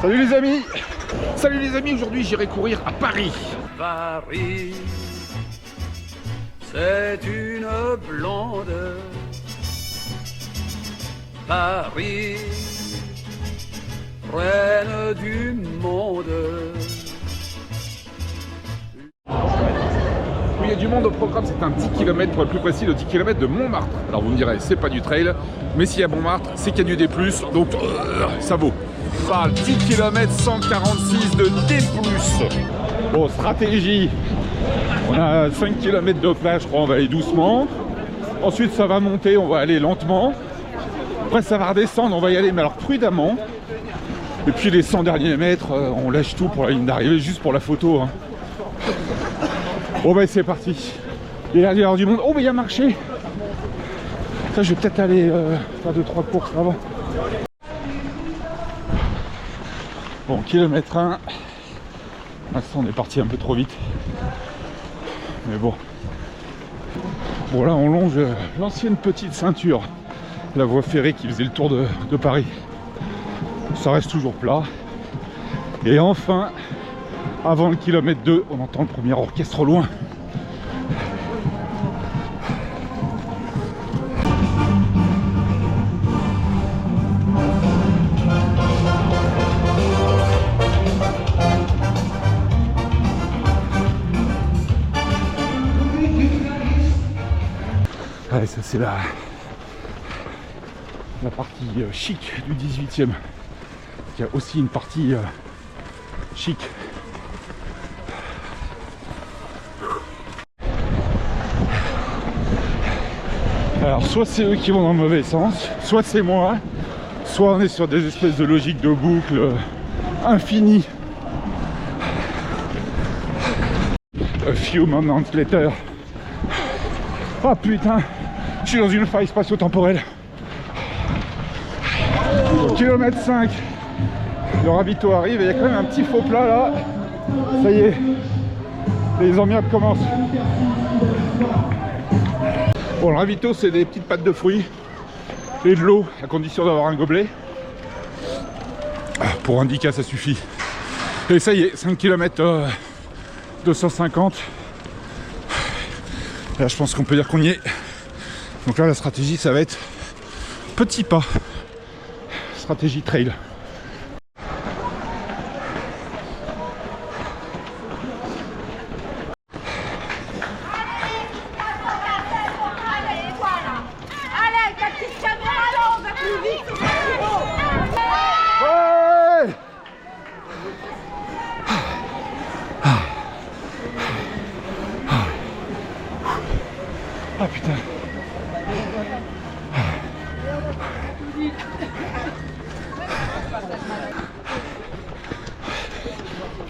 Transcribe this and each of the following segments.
Salut les amis! Salut les amis, aujourd'hui j'irai courir à Paris. Paris, c'est une blonde. Paris, reine du monde. Oui, il y a du monde au programme, c'est un 10 km pour être plus précis, le 10 km de Montmartre. Alors vous me direz, c'est pas du trail, mais s'il y a Montmartre, c'est qu'il y a du D+, donc ça vaut. Pas 10 km 146 de D+. Bon, stratégie. On a 5 km de plage, je crois, on va aller doucement. Ensuite, ça va monter, on va aller lentement. Après, ça va redescendre, on va y aller, mais alors prudemment. Et puis les 100 derniers mètres, on lâche tout pour la ligne d'arrivée, juste pour la photo. Hein. Bon, bah, c'est parti. Il y a l'air du monde. Oh, mais il y a marché. Ça, je vais peut-être aller faire 2-3 courses avant. Bon, kilomètre 1. L'instant, on est parti un peu trop vite. Mais bon. Bon, là, on longe l'ancienne petite ceinture. La voie ferrée qui faisait le tour de Paris. Ça reste toujours plat. Et enfin, avant le kilomètre 2, on entend le premier orchestre au loin. Allez, ça c'est la partie chic du 18e. Il y a aussi une partie chic. Alors soit c'est eux qui vont dans le mauvais sens, soit c'est moi, soit on est sur des espèces de logiques de boucle infinies. A few moments later. Oh putain, je suis dans une faille spatio-temporelle. Au kilomètre 5, le ravito arrive et il y a quand même un petit faux plat là. Ça y est, les emmerdes commencent. Bon, le ravito, c'est des petites pâtes de fruits et de l'eau, à condition d'avoir un gobelet. Pour un 10K, ça suffit. Et ça y est, 5 km 250. Là, je pense qu'on peut dire qu'on y est. Donc là, la stratégie, ça va être petit pas. Stratégie trail. Ah putain.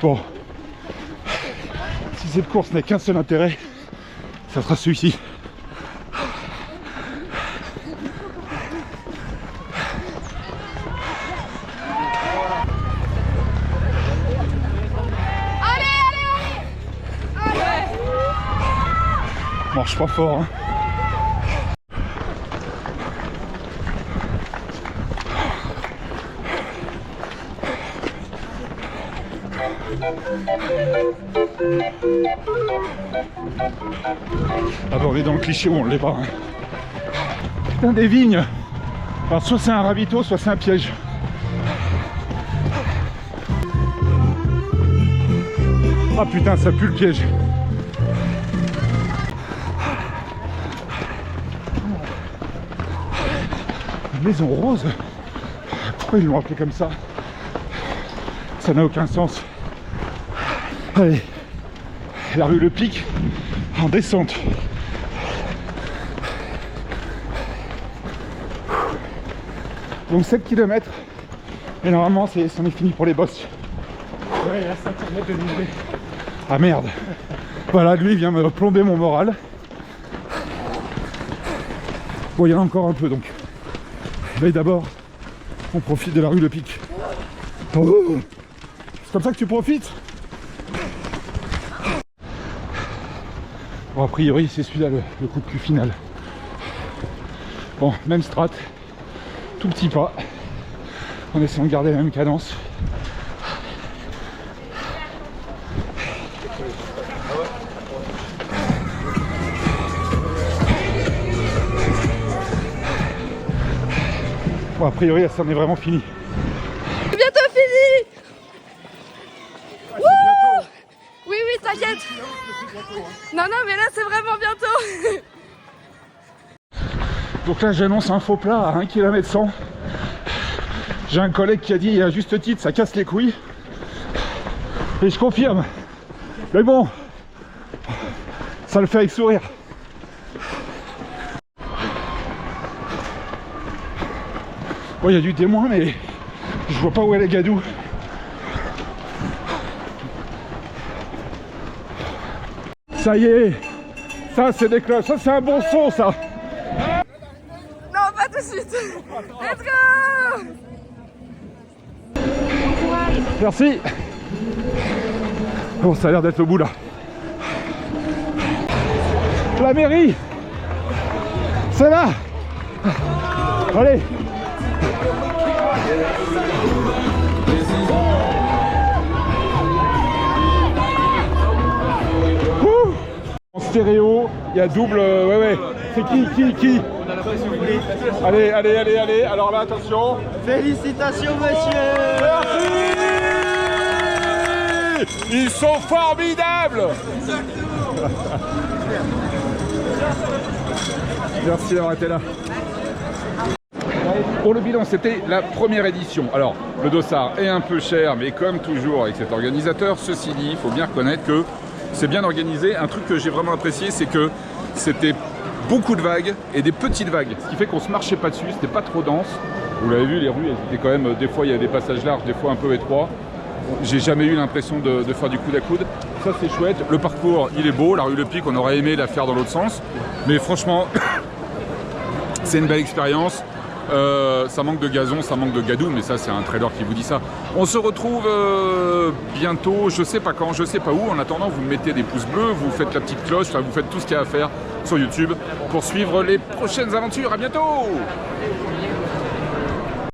Bon. Si cette course n'a qu'un seul intérêt, ça sera celui-ci. Marche pas fort, hein. Ah bah on est dans le cliché où on l'est pas. Hein. Putain, des vignes. Alors soit c'est un ravito, soit c'est un piège. Ah putain, ça pue le piège. Maison rose, pourquoi ils l'ont appelé comme ça? Ça n'a aucun sens. Allez, la rue Le Pic en descente. Donc 7 km et normalement c'en est fini pour les boss. Ouais, il y a 5 mètres de dénivelé. Ah merde. Voilà, lui il vient me plomber mon moral. Bon, il y en a encore un peu donc. Mais d'abord, on profite de la rue Le Pic. Oh, c'est comme ça que tu profites? Bon, a priori, c'est celui-là le coup de cul final. Bon, même strat, tout petit pas. en essayant de garder la même cadence. Bon, a priori, ça en est vraiment fini. Bientôt fini. Wouh. Oui, oui, t'inquiète. Non, non, mais là, c'est vraiment bientôt. Donc là, j'annonce un faux plat à 1 km 100. J'ai un collègue qui a dit, à juste titre, ça casse les couilles. Et je confirme. Mais bon, ça le fait avec sourire. Bon, il y a du témoin, mais je vois pas où est la gadoue. Ça y est, ça c'est des cloches, ça c'est un bon son ça. Non, pas tout de suite. Let's go. Merci. Bon, ça a l'air d'être au bout là. La mairie, c'est là. Allez. Ouh. En stéréo, il y a double. Ouais. C'est qui Allez. Alors là, attention. Félicitations, monsieur. Merci. Ils sont formidables. Merci d'avoir été là. Pour le bilan, c'était la première édition. Alors, le dossard est un peu cher, mais comme toujours avec cet organisateur, ceci dit, il faut bien reconnaître que c'est bien organisé. Un truc que j'ai vraiment apprécié, c'est que c'était beaucoup de vagues et des petites vagues. Ce qui fait qu'on se marchait pas dessus, c'était pas trop dense. Vous l'avez vu, les rues, elles étaient quand même, des fois il y a des passages larges, des fois un peu étroits. J'ai jamais eu l'impression de faire du coude à coude. Ça c'est chouette. Le parcours, il est beau. La rue Le Pic, on aurait aimé la faire dans l'autre sens. Mais franchement, c'est une belle expérience. Ça manque de gazon, ça manque de gadou, mais ça c'est un trader qui vous dit ça. On se retrouve bientôt, je sais pas quand, je sais pas où. En attendant, vous mettez des pouces bleus, vous faites la petite cloche, vous faites tout ce qu'il y a à faire sur YouTube pour suivre les prochaines aventures. À bientôt.